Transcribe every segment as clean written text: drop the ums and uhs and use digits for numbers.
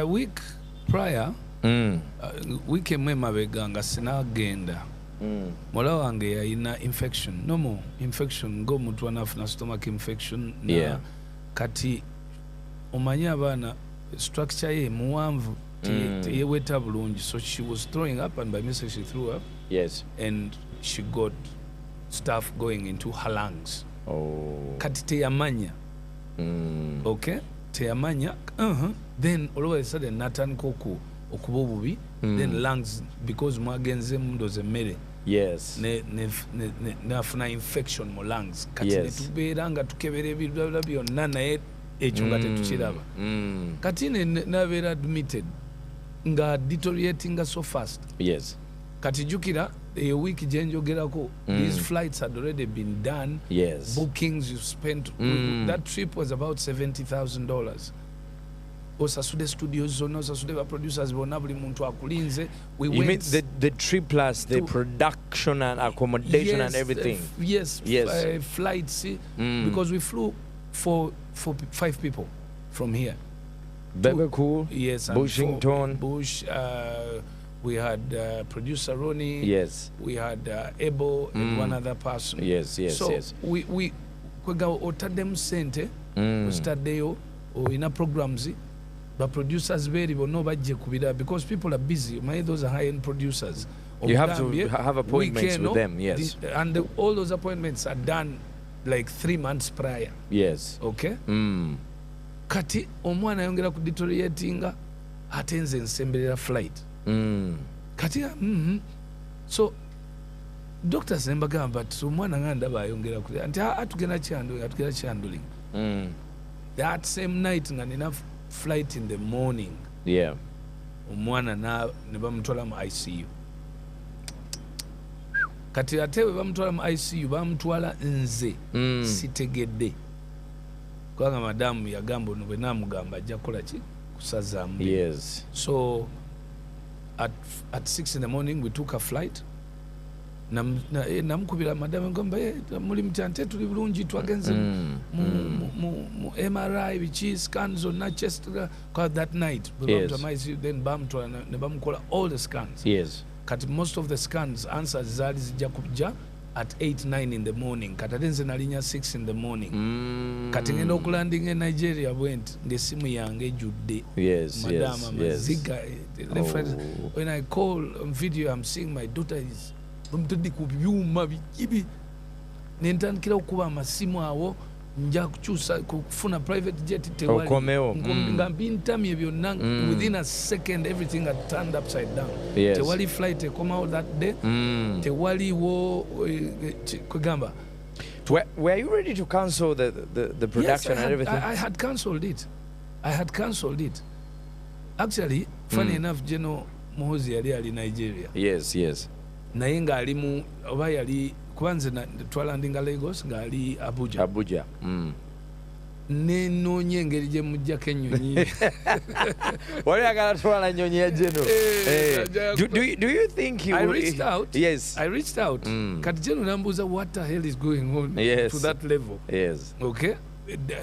week prior week emwe mabega nga sinagenda mola wange yalina infection normal infection ng'omuntu anafuna stomach infection kati omanyi abaana structure ye muwanvu teyeweta bulungi, so she was throwing up and by mistake she threw up and she got stuff going into her lungs. Kati teyamanya okay teyamanya then all of a sudden natandika okuba obubi then lungs because mwagenze mundoze emmere nafuna infection mu lungs kati netubeera nga tukebera ebirala byonna naye ekyo nga tetukiraba kati nabeera admitted nga deteriorating so fast kati jukira a week gyenjogerako these flights had already been done bookings you spent that trip was about $70,000 osasude studios zonna osasude ba producers bonna buli muntu akulinze. You mean the trip plus the production and accommodation and everything? Flights because we flew for 5 people from here. Bebe Cool, Bushington, Bush. We had producer Ronnie. We had Ebo and one other person. So we kwega otademu sente ostaddeyo ina programs but producers very no bajje kubira because people are busy. Those are high-end producers. You have to have appointments with them. And all those appointments are done like 3 months prior. Okay. Kati omwana yongera ku deterioratinga atenze nsemberera flight. Kati so doctors nembagamba but omwana nganda bayongera ku anti atugenda chandling. That same night nga enough flight in the morning. Omwana ne bamutwala mu ICU. Kati ate we bamutwala mu ICU bamutwala nze sitegedde. Kwanga madamu yagamba no bwe namugamba ajja kukola ki kusazaamu. So at 6 in the morning we took a flight. Namukubira madamu ngamba muli mtante tuli bulungi twagenze mu MRI which scans on chest that night. Then bamutwala ne bamukola all the scans. Kati most of the scans answers zali zijja kujja at 8-9 in the morning. Katadenze nalinya 6 in the morning. Kati ngenda okulanding in Nigeria went ngesimu yange judde. Madama maziga. When I call on video I'm seeing my daughter is mtudi kubyuma bikibi. Nentandikira okuba amasimu awo nja kuchusa kufuna private jet tewali ngambi ntamye byonna within a second everything had turned upside down. Tewali flight come out that day. Tewali wo kugamba. Were you ready to cancel the production and everything? I had cancelled it. Actually, funny enough, General Muhoozi yali ali Nigeria. Naye nga ali mu oba yali kwanza twalandinga Lagos nga ali Abuja. Nenoonya engeri gye mujjako ennyonyi. Wali agala twala nnyonyi ya General. Do you think I reached out. Kati General nambuuza what the hell is going on to that level. Okay?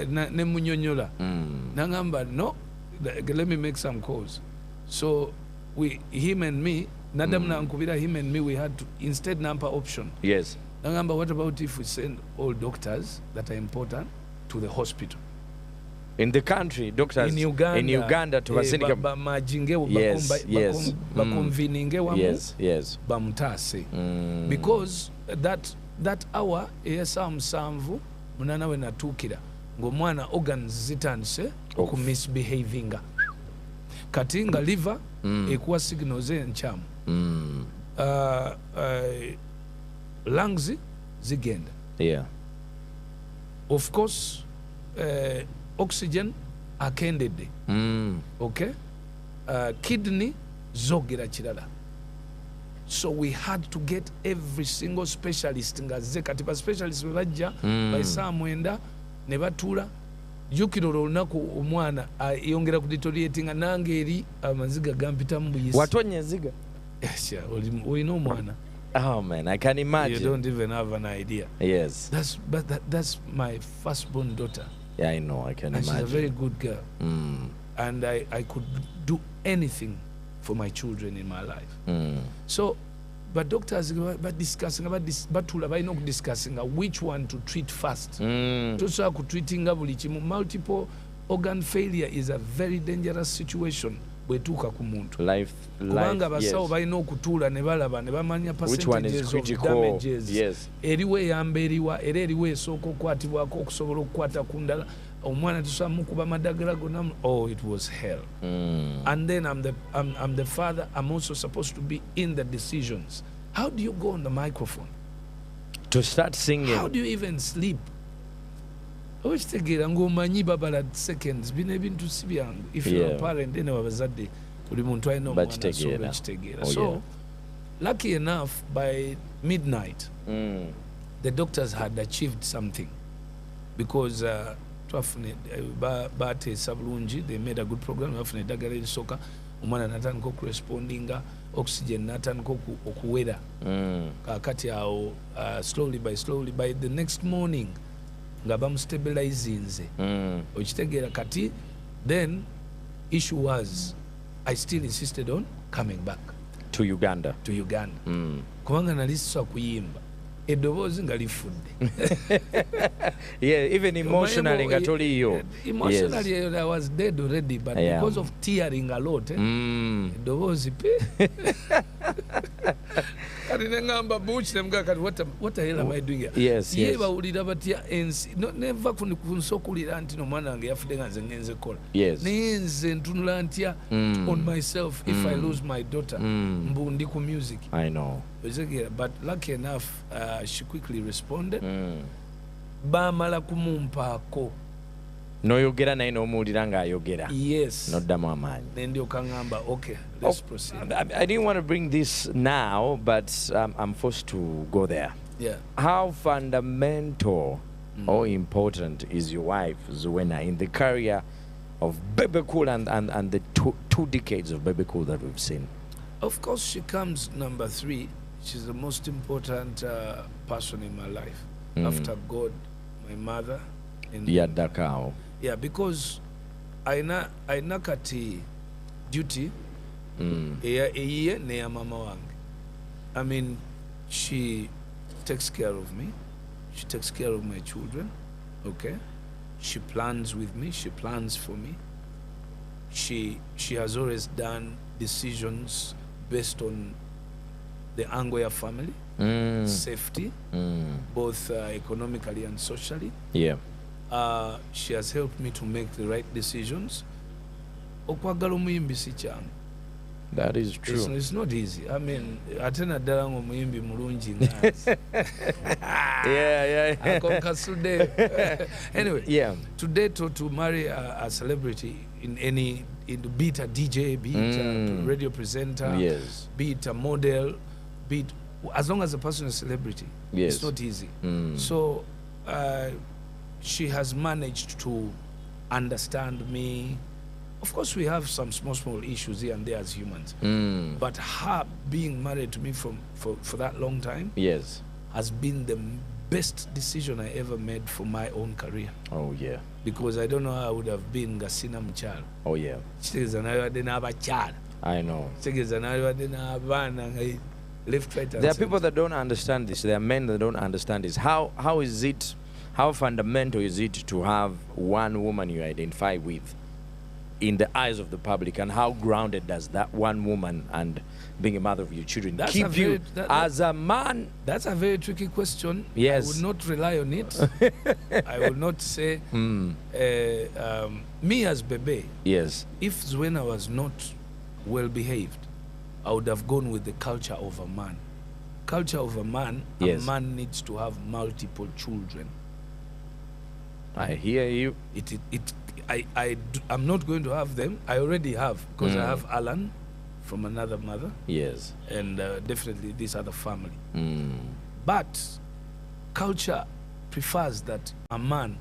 Ne munyonyola. Nangamba no, let me make some calls. So him and me him and me, we had to instead number option. Nangamba, what about if we send all doctors that are important to the hospital? In the country, doctors in Uganda to basindika bakonvininge wamu bamutase. Because that hour esa musanvu munana we natukira ng'omwana organs zitandise okumisbehavinga. Kati nga liver ekuwa signals enkyamu. Lungs zigenda. Of course, oxygen akendedde. Okay? Kidney zogera kirala. So we had to get every single specialist ngaze kati ba specialist bajja by samwenda ne batula jukiro olunaku omwana yongera kudeteriorating nange eri amaziga gampita mu buyisi. Watonye ziga? Yes, olina omwana. Oh man, I can imagine. You don't even have an idea. That's my firstborn daughter. I know, I can imagine. She's a very good girl. and I could do anything for my children in my life. So, but doctors but discussing about this, but not discussing which one to treat first. To treating multiple organ failure is a very dangerous situation. Life, basawo balina okutuula ne balaba ne bamanya percentages of damages. Yes. Eriwe eyamba eriwa era eriwe esooka okukwatibwako okusobola okukwata ku ndala omwana tusobola mukuba amadagala gonna. Oh, it was hell. And then I'm the father. I'm also supposed to be in the decisions. How do you go on the microphone to start singing? How do you even sleep? Okitegeera ng'omanyi babala seconds bino ebintu si byangu. If you're a parent ene babazadde buli muntu alina omwana asobola ekitegeera. So lucky enough by midnight the doctors had achieved something because twafune bateesa bulungi, they made a good program, bafuna eddagala erisooka, omwana natandika okurespondinga, oxygen natandika okuwera. Kakati awo slowly by the next morning nga bamustabilizinze. Okitegeera kati then issue was I still insisted on coming back to Uganda. Kubanga nali siswa kuyimba eddoboozi nga lifudde. Yeah, even emotionally nga toliyo. Emotionally I was dead already, but because of tearing a lot eddoboozi pe. Kati nengamba buuki nemugamba kati what the hell am I doing here? Yes. Ye bawulira batya ensi neva kunsokulira nti nomwana wange yafudde nga nze ngenze kola. Naye nze ntunula ntya on myself if I lose my daughter mbu ndi ku music. I know. But lucky enough she quickly responded. Bamala kumumpaako. Noyogera naye n'omuwulira ng'ayogera. Yes. N'oddamu amaanyi. Nendyoka ngamba okay, let's proceed. I didn't want to bring this now, but I'm forced to go there. Yeah. How fundamental or important is your wife, Zuena, in the career of Bebe Cool and the two decades of Bebe Cool that we've seen? Of course, she comes number 3. She's the most important person in my life. After God, my mother. Dakao. Yeah, because aina kati duty eye ne ya mama wange. I mean, she takes care of me. She takes care of my children. Okay? She plans with me. She plans for me. She has always done decisions based on the angle family, safety, both economically and socially. Yeah. She has helped me to make the right decisions. Okwagala omuyimbi si kyangu. That is true. It's not easy. I mean, ate naddala ng'omuyimbi mulungi nganze. Yeah. Anyway, today to marry a celebrity in be it a DJ, be it a radio presenter, be it a model, be it, as long as the person is a celebrity, it's not easy. So she has managed to understand me. Of course, we have some small issues here and there as humans. But her being married to me for that long time has been the best decision I ever made for my own career. Oh, yeah. Because I don't know how I would have been Gasina Mchal. Oh, yeah. I know. Left, right, and there are people that don't understand this. There are men that don't understand this. How fundamental is it to have one woman you identify with in the eyes of the public, and how grounded does that one woman and being a mother of your children keep you as a man? That's a very tricky question. Yes. I would not rely on it. I will not say me as Bebe. Yes. If Zuena was not well behaved, I would have gone with the culture of a man. Culture of a man, a man needs to have multiple children. I hear you. I'm not going to have them. I already have, because I have Alan from another mother. Yes. And definitely this other family. But culture prefers that a man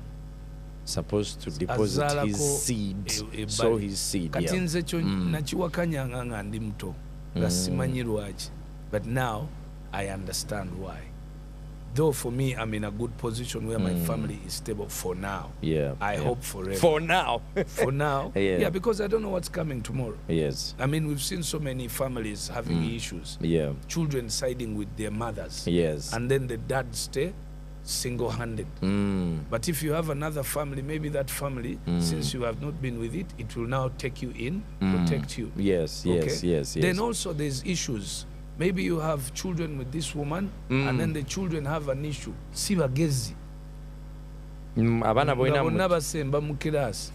supposed to deposit his seed, sow his seed. Katinze cho nachiwakanyanga nga ndi muto nga simanyi lwaki. But now I understand why. Though for me, I'm in a good position where my family is stable for now. Yeah. I hope forever. For now. For now. Yeah. Because I don't know what's coming tomorrow. Yes. I mean, we've seen so many families having issues. Yeah. Children siding with their mothers. Yes. And then the dad stay single-handed. But if you have another family, maybe that family, since you have not been with it, it will now take you in, protect you. Yes, yes, yes. Then also there's issues. Maybe you have children with this woman, and then the children have an issue. Si bagezi. Abana boina bonna basemba mu kirasi.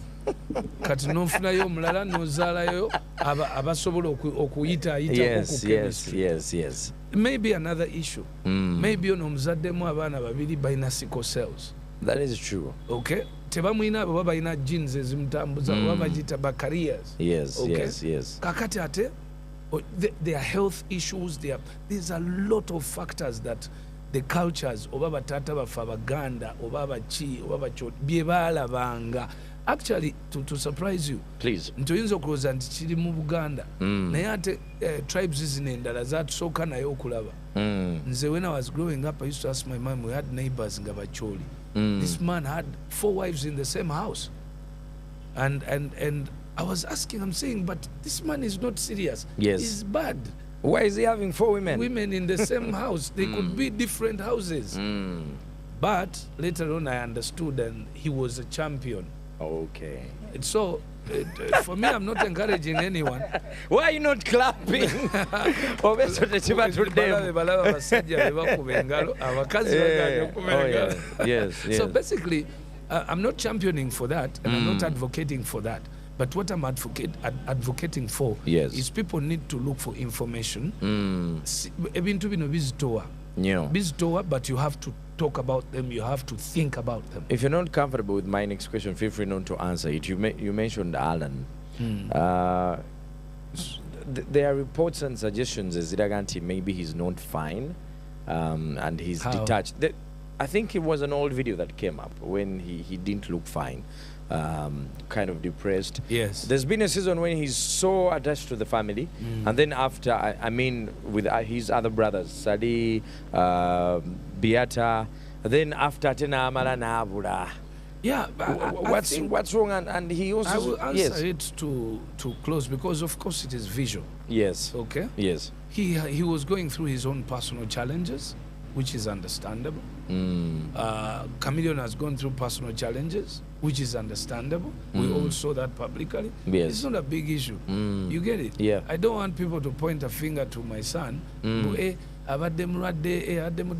Kati n'ofunayo omulala n'ozaalayo abasobola okuyitaayita. Yes. Maybe another issue. Maybe ono omuzaddemu abaana babiri balina sickle cells. That is true. Okay? Tebamuyina abo baba balina genes ezimutambuza oba bagiyita ba careers. Yes, okay? yes. Kakati ate there are health issues. There's a lot of factors that the cultures oba batata bafa Abaganda oba abachi oba bacho bye baalabanga. Actually, to surprise you, please. Ntoyinza okulowooza nti kiri mu Buganda. Naye ate tribes zino endala zaatusooka naye okulaba. Nze when I was growing up, I used to ask my mom, we had neighbors nga bacholi. This man had 4 wives in the same house. And I was asking, I'm saying, but this man is not serious. Yes. He's bad. Why is he having 4 women? Women in the same house. They could be different houses. But later on, I understood, and he was a champion. Okay. So, for me, I'm not encouraging anyone. Why are you not clapping? Yes. So basically, I'm not championing for that, and I'm not advocating for that. But what I'm advocating for is people need to look for information. Ebintu bino bizitowa, but you have to talk about them, you have to think about them. If you're not comfortable with my next question, feel free not to answer it. You mentioned Alan. There are reports and suggestions as Ziraganti maybe he's not fine and he's detached. I think it was an old video that came up when he didn't look fine. Kind of depressed. Yes. There's been a season when he's so attached to the family, and then after, I mean, with his other brothers, Sadi, Beata, then after Tena Amala Nabula. Yeah, what's wrong? And he also. I will answer it to close because, of course, it is visual. Yes. Okay. Yes. He was going through his own personal challenges, which is understandable. Chameleon has gone through personal challenges, which is understandable. We all saw that publicly. Yes. It's not a big issue. You get it? Yeah. I don't want people to point a finger to my son.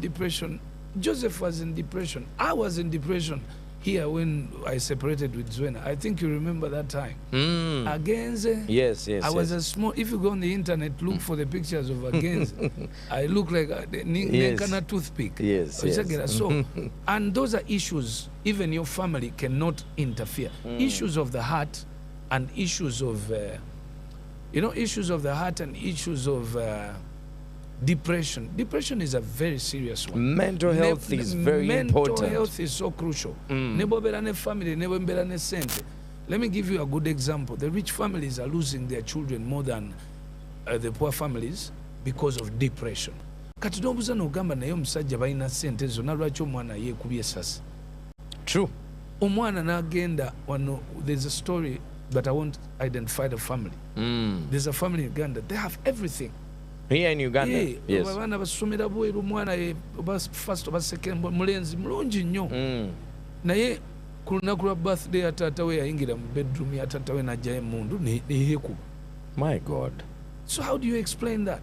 Depression. Joseph was in depression. I was in depression here when I separated with Zwena. I think you remember that time. Agenze. Yes. I was a small. If you go on the internet, look for the pictures of Agenze. I look like a toothpick. Yes. So, and those are issues. Even your family cannot interfere. Issues of the heart, and issues of, issues of the heart and issues of. Depression. Depression is a very serious one. Mental health is very important. Mental health is so crucial. Family, let me give you a good example. The rich families are losing their children more than the poor families because of depression. True. There's a story, but I won't identify the family. There's a family in Uganda. They have everything. Here in Uganda? Yes. Naye ku lunaku lwa birthday ya taata we yayingira mu bedroom ya taata we n'ajjayo emundu neyeekuba. My God. So how do you explain that?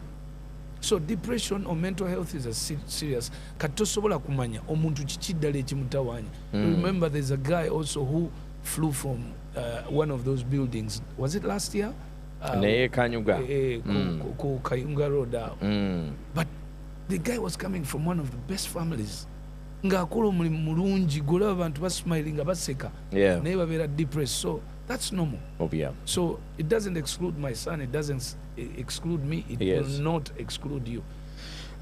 So depression or mental health is a serious. Kati tosobola kumanya omuntu kiki ddala ekimutawaanya. Remember there's a guy also who flew from one of those buildings. Was it last year? Kanyuga. Kayunga Road. But the guy was coming from one of the best families. Ng'akola omulimu mulungi golaba abantu basmilinga baseka. Naye babeera depressed. So that's normal. So it doesn't exclude my son. It doesn't exclude me. It will not exclude you.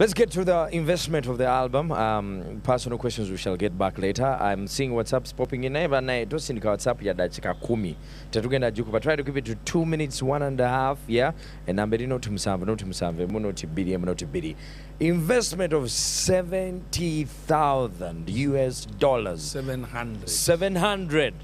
Let's get to the investment of the album. Personal questions we shall get back later. I'm seeing WhatsApps popping in. Never night. Don't see WhatsApp ya dakika 10. Tatugenda juku, but try to keep it to 2 minutes, 1.5. Yeah. And number not to Musamva, not to Musamva, not to Bidi, not to Bidi. Investment of $70,000 US dollars. 700.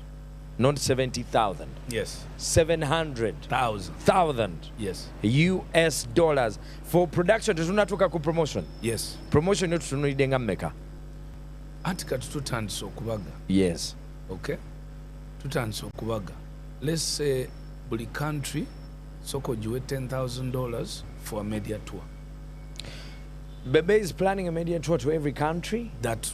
Not 70,000. Yes. 700,000. Yes. US dollars for production. Tunatoka ku promotion. Yes. Promotion yote tunoidenga mmeka. Atika tutandise okubaga. Yes. Okay. Tutandise okubaga. Let's say buli country soko jiwe $10,000 for a media tour. Bebe is planning a media tour to every country. That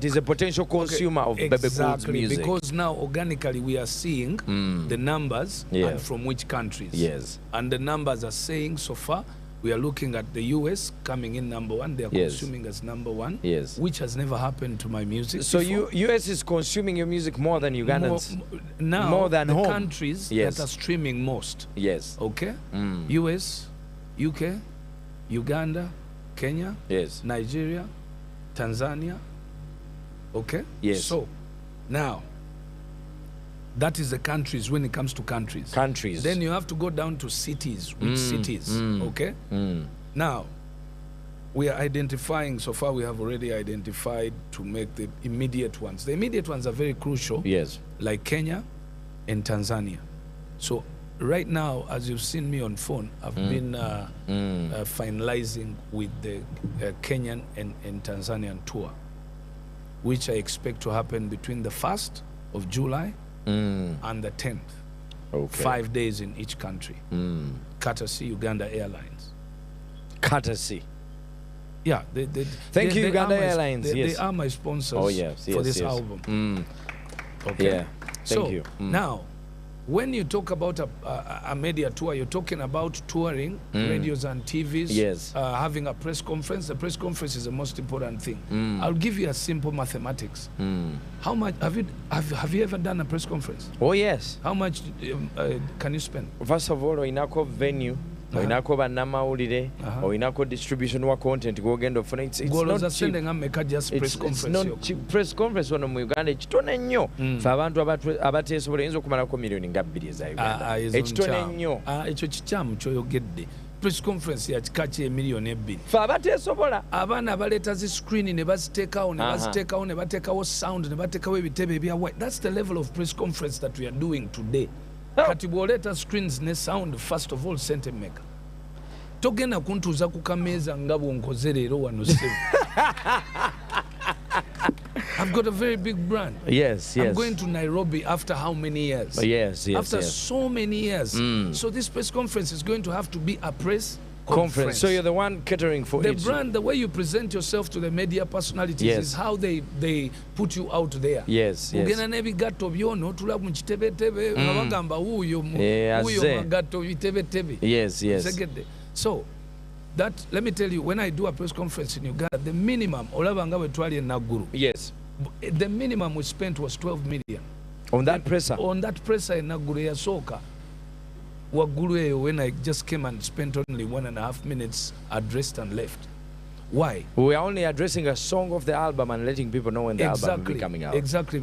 is a potential consumer of Bebe Cool's music. Because now organically we are seeing the numbers and from which countries. Yes. And the numbers are saying so far we are looking at the US coming in number 1. They are consuming as number 1. Yes. Which has never happened to my music. So US is consuming your music more than Ugandans. Now more than the home. Countries that are streaming most. Yes. Okay. US, UK, Uganda, Kenya, Nigeria, Tanzania. Okay? Yes. So, now, that is the countries when it comes to countries. Countries. Then you have to go down to cities. Which cities? Okay? Now, we are identifying, so far we have already identified to make the immediate ones. The immediate ones are very crucial. Yes. Like Kenya and Tanzania. So, right now, as you've seen me on phone, I've been finalizing with the Kenyan and Tanzanian tour, which I expect to happen between the 1st of July and the 10th. Okay. 5 days in each country. Courtesy Uganda Airlines. Courtesy. Yeah. Thank you, Uganda Airlines. They are my sponsors for this album. Okay. Yeah. Thank you. Now, when you talk about a media tour, you're talking about touring, radios and TVs, having a press conference. The press conference is the most important thing. I'll give you a simple mathematics. How much have you ever done a press conference? Oh yes. How much can you spend? First of all, inako venue, inako banamawulire, inako distribution wa content gwogenda ofuna. It's not cheap. Press conference. It's not cheap. Press conference wano mu Uganda ekitone nnyo. Fe abantu abateesobola yinza okumalako miliyoni nga 2 eza Uganda. Ekitone nnyo. Ekyo kikyamu kyoyogedde. Press conference ya kika kye miliyoni 2. Fe abateesobola. Abaana abaleta zi screen ne baziteekawo ne bateekawo sound ne bateekawo ebitebe ebya white. That's the level of press conference that we are doing today. Kati bwoleta screens ne sound, first of all, sente meka. Togenda kuntuuza ku kameeza nga bwonkoze leero wano sebu. I've got a very big brand. Yes. I'm going to Nairobi after how many years? After so many years. So this press conference is going to have to be a press conference. So you're the one catering for it. The brand, the way you present yourself to the media personalities is how they put you out there. Yes. Ugenda n'ebigatto byono tula mu kitebetebe bagamba wuyo magatto bitebetebe. Yes. So that, let me tell you, when I do a press conference in Uganda, the minimum olaba nga bwe twali Naguru. Yes. The minimum we spent was 12 million. On that presser? On that presser in Naguru yasoka. Waguru, when I just came and spent only 1.5 minutes, addressed and left. Why? We are only addressing a song of the album and letting people know when the album will be coming out. Exactly.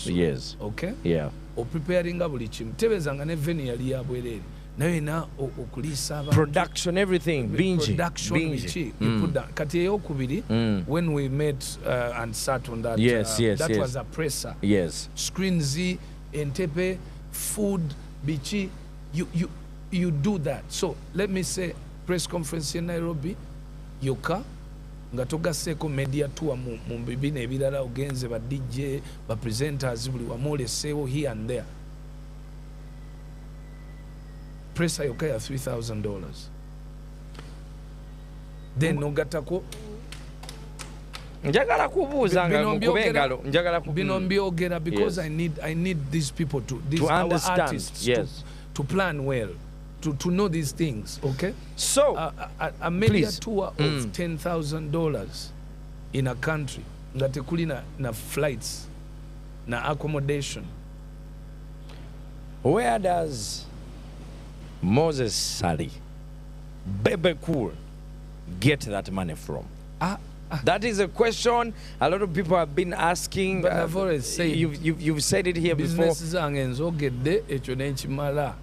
Yes. Okay? Yeah. Or preparing buli kimu. Tebezanga ne venue yali ya bwerere. Naye na okulisa abantu. Production, everything. Production. You put that. Kati eyokubiri, when we met and sat on that, that was a presser. Yes. Screens, entepe, food, bichi, you do that. So let me say, press conference in Nairobi, yoka nga togaseeko media tour mu bibina ebirala ogenze ba DJ ba presenters buli wamoleseewo here and there. Press yoka ya $3,000. Then nogatako njagala kubuuza nga mukube engalo njagala bino mbyogera because I need these people to understand, artists to plan well, to know these things. Okay, so a media tour of $10,000 in a country nga tekuli na flights na accommodation. Where does Moses Sali Bebe Cool get that money from? That is a question a lot of people have been asking. But I've already said, you've said it here before. Business zange nzogedde ekyo nenkimala.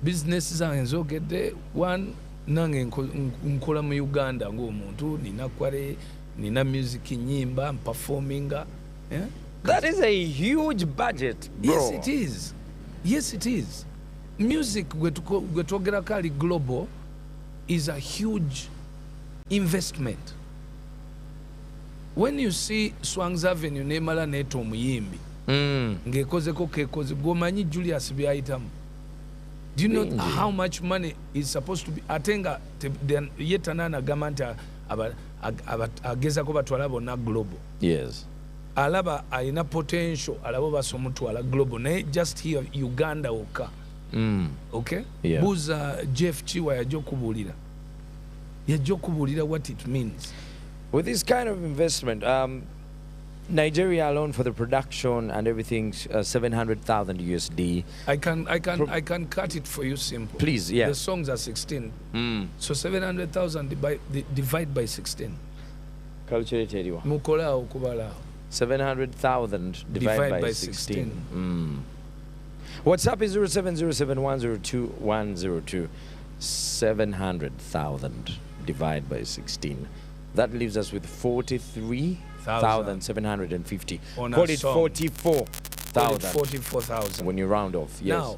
Business zange nzogedde, one, nange nkola mu Uganda ng'omuntu, nina kwale, nina music nyimba, performinga. Yeah? That is a huge budget, bro. Yes, it is. Yes, it is. Music, gwetwogera kali global, is a huge investment. When you see Swangs Avenue nemala neto omuyimbi, ngekozeko kekoze, gomanyi Julius byayitamu. Do you know how much money is supposed to be? Atenga yetanana gamanta agezako batwala bonna global. Yes. Alaba alina potential alabo basomutwala global naye just here Uganda oka. Okay? Yeah. Buza Jeff Chiwa yajokubulira what it means. With this kind of investment, Nigeria alone for the production and everything, 700,000 USD. I can cut it for you simple. Please, yeah. The songs are 16. So 700,000 divide by 16. Calculate it. Mukola okubala. 700,000 divided by 16. WhatsApp is 0707102102. 700,000 divided by 16. That leaves us with 43,750. Call it 44,000. 44,000. When you round off, yes. Now,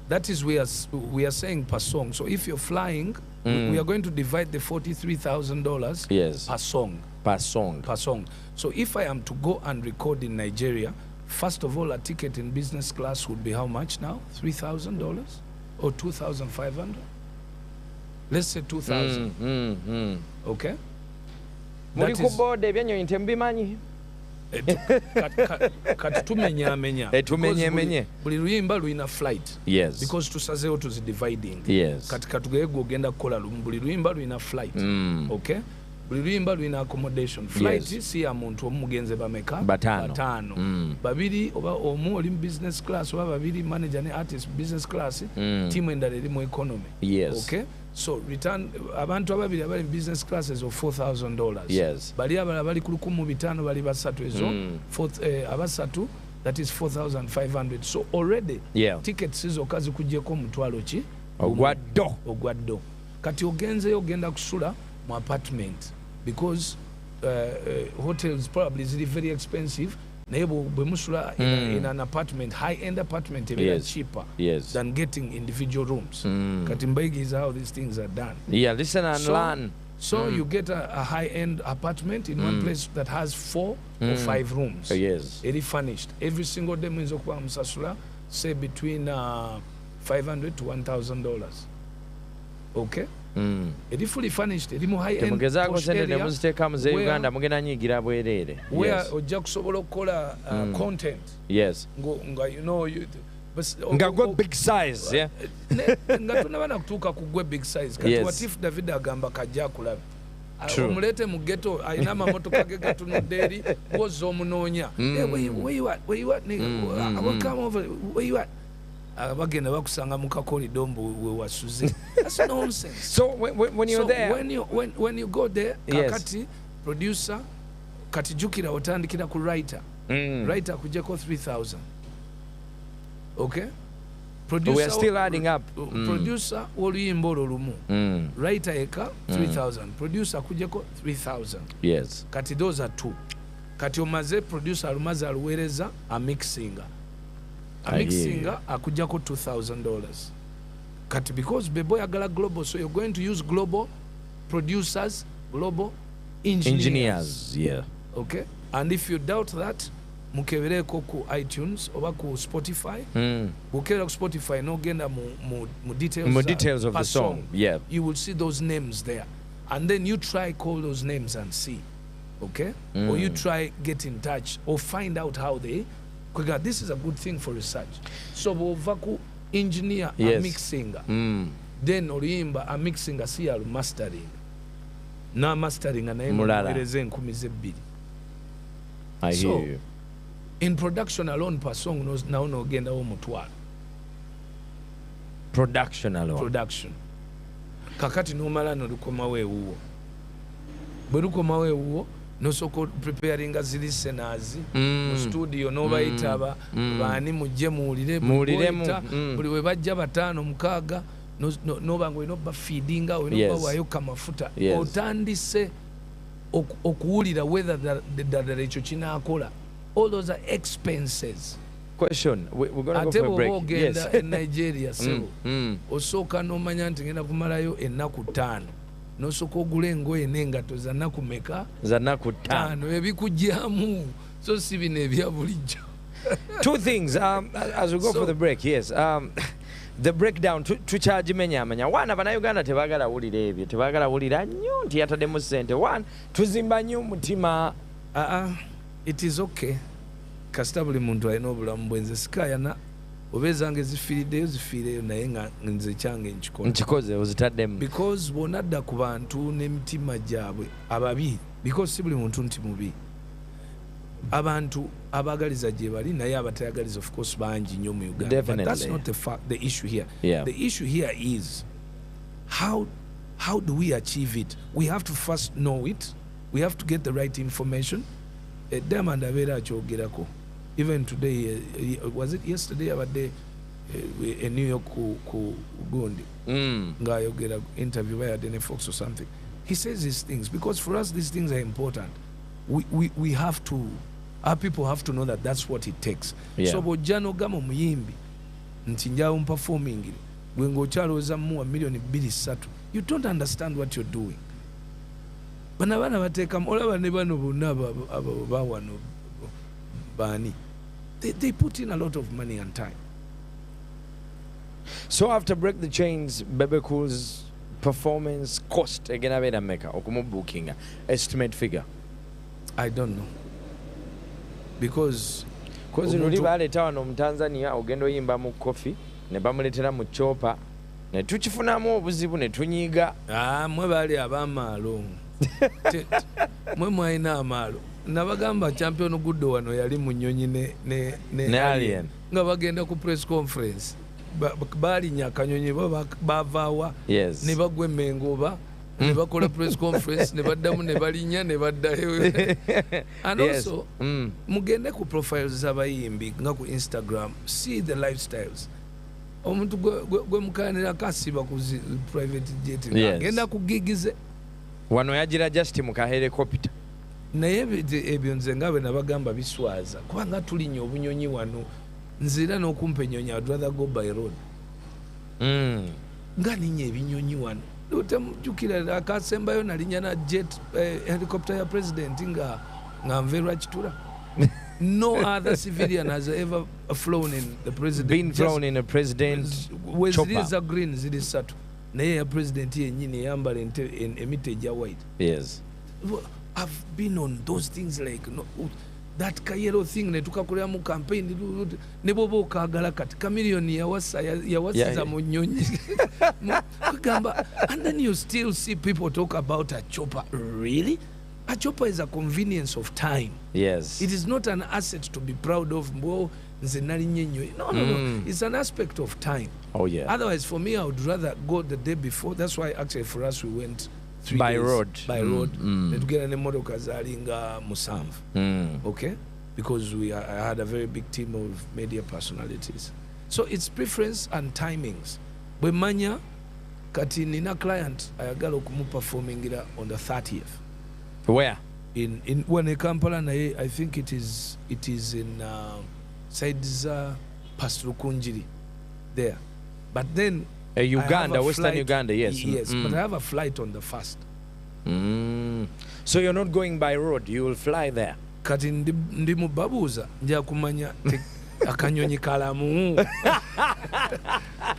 that is we are saying per song. So if you're flying, we are going to divide the $43,000 yes. per song. Per song. Per song. So if I am to go and record in Nigeria, first of all, a ticket in business class would be how much now? $3,000 or 2,500? Let's say 2,000. Okay. Tumenye. Buli luyimba luyina flight. Yes. Because tusazeewo dividing. Yes. Kati katugeye gwogenda kukola lumu. Buli luyimba luyina flight. Okay? Buli luyimba luyina accommodation. Flight yes. Si ya muntu omugenze bameka. Batano. Babiri oba omu oli business class oba babiri manager ne artist business class. Team endala eri mu economy. Yes. Okay? So return abantu ababiri abali business classes of $4,000. Yes. Bali abala bali ku 1500 bali basatu ezo. Abasatu that is 4,500. So already tickets izo kazi kujjeko mutwalo ki? Ogwaddo. Kati ogenda kusula mu apartment because hotels probably is very expensive. Neighbor bemusula in an apartment, high-end apartment, yes. Cheaper yes. than getting individual rooms. Katimbegi is how these things are done. Yeah, listen and learn. So you get a high-end apartment in one place that has 4 or 5 rooms. Yes. It is furnished. Every single day means musasula say between $500 to $1,000. Okay. It is fully furnished. It is more high-end posh area where ojja kusobola okukola content. Yes. You know, big size, yeah. Nga tunabana kutuuka ku gwe big size. Kati what if David agamba kajja kulaba. Omulete mu ghetto alina amamotoka ge gatunudde eri woza omunoonya. Where you at? I will come over. Where you at? Bagenda bakusanga mu kakolido we wasuze. That's nonsense. So when you're there, when you go there, kakati producer kati jukira otandikira ku writer. Writer kujeko 3,000. Okay? Producer, we are still adding up. Producer oluyimba olumu. Writer eka 3,000. Producer kujeko 3,000. Yes. Kati those are 2. Kati omaze producer alumaze aluwereza a mixing. A mixing akujako $2,000. Kati because Bebo yagala global, so you're going to use global producers, global engineers. Yeah. Okay? And if you doubt that, mukebereko ku iTunes oba ku Spotify. Mukebera ku Spotify no genda mu details of the song. Yeah. You will see those names there. And then you try call those names and see. Okay? Or you try get in touch or find out how they. This is a good thing for research. So Vaku engineer a mixing. Then Orimba a mixing a see mastering. Na mastering and I hear you. In production alone per song knows now no genda omutwala. Production alone. Production. kakati nomala nolukomawo ewuwo bwe lukomawo ewuwo nosooka preparinga ziri senazi mu studio nobayita baani mujje muwuliremu buli we bajja 5 6 noba nga olina obafiidinga olina obawaayo kamafuta otandise okuwulira whether ddala ekyo kinaakola. All those are expenses. Question. We're going to go for a break. Yes. In Nigeria, so osooka n'omanya nti ngenda kumalayo ennaku 5. Nosooka ogula engoye n'engato za nnaku meka? Za nnaku 5. Ebikujjamu. So si bino ebya bulijjo. 2 things as we go for the break. Yes. The breakdown tukyagimenya. One, Abannayuganda tebaagala wulira ebyo. Tebaagala wulira nnyo nti yataddemu ssente. One, tuzimba nnyo mutima. It is okay. Kasita buli muntu alina obulamu bwenze sikayana obezange zifiiriddeyo zifiireyo naye nga nze kyange nkikoze ozitaddemu because bonadda ku bantu n'emitima gyabwe ababi because si buli muntu nti mubi abantu abagaliza gye bali naye abatayagaliza of course bangi nnyo mu Uganda. But that's not the issue here. The issue here is how do we achieve it? We have to first know it. We have to get the right information. Diamond abeera akyogerako. Even today, was it yesterday or day in New York ku Gundi ngayogera interview by Adene Fox or something. He says these things because for us these things are important. We have to, our people have to know that that's what it takes. So bojano gama muyimbi nti njawo performing gwe ng'okyalowooza muwa million 2-3 you don't understand what you're doing. Bana bateekamu olaba ne bano bonna bawano bani. They put in a lot of money and time. So after Break the Chains, Bebe Cool's performance cost again abeda meka okumubookinga estimate figure? I don't know. Because nuli baleta wano mu Tanzania ogenda oyimba mu coffee ne bamuletera mu chopa ne tukifunamu obuzibu ne tunyiga. Mwe bali abamaalo. Mwe mwalina amaalo. Nabagamba champion Guddo wano yali mu nnyonyi ne alien nga bagenda ku press conference bali nyakanyonyi bavaawa ne bagwa Mengoba ne bakola press conference ne baddamu ne balinya ne baddayo. And also mugende ku profiles z'abayimbi nga ku Instagram, see the lifestyles. Omuntu gwe mukanira kasiba ku private jet ngenda kugigize wano yagira just mu ka helicopter. Naye ebyo nze nga bwe nabagamba biswaza kubanga tulinya obunyonyi wano nzira n'okumpa ennyonyi I'd rather go by road. Nga ninya ebinyonyi wano temujjukira akasembayo nalinya na jet helicopter ya president nga nveerwa kitula. No other civilian has ever flown in the president. Been flown in a president chopper. Ziri za green ziri 3 naye ya president yennyini eyambala emite egya white. Yes. I've been on those things like that yellow thing ne tukakolera mu campaign ne bobo kaagala kati chameleon yawasiza mu nnyonyi kugamba. And then you still see people talk about a chopper. Really? A chopper is a convenience of time. Yes. It is not an asset to be proud of. No. It's an aspect of time. Oh yeah. Otherwise for me I would rather go the day before. That's why actually for us we went 3 by days road. By road. Netugenda ne motoka zalinga musanvu. Okay? Because I had a very big team of media personalities. So it's preference and timings. Bwe manya kati nina client ayagala okumuperformingira on the 30th. Where? In when Kampala naye I think it is in sides past Rukunjiri there. But then Uganda, Western Uganda, yes. Yes, but I have a flight on the 1st. So you're not going by road, you will fly there. Kati ndi mubabuuza nja kumanya akanyonyi kalamu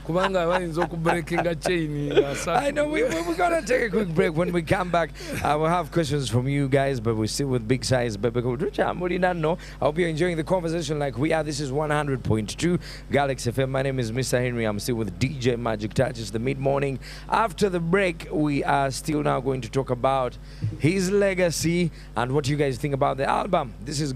kubanga bayinza okubreakinga chain. I know we're gonna take a quick break. When we come back I will have questions from you guys, but we're still with Big Size Bebe Cool. I hope you're enjoying the conversation like we are. This is 100.2 Galaxy FM. My name is Mr. Henry. I'm still with DJ Magic Touch. It's the mid-morning. After the break we are still now going to talk about his legacy and what you guys think about the album. This is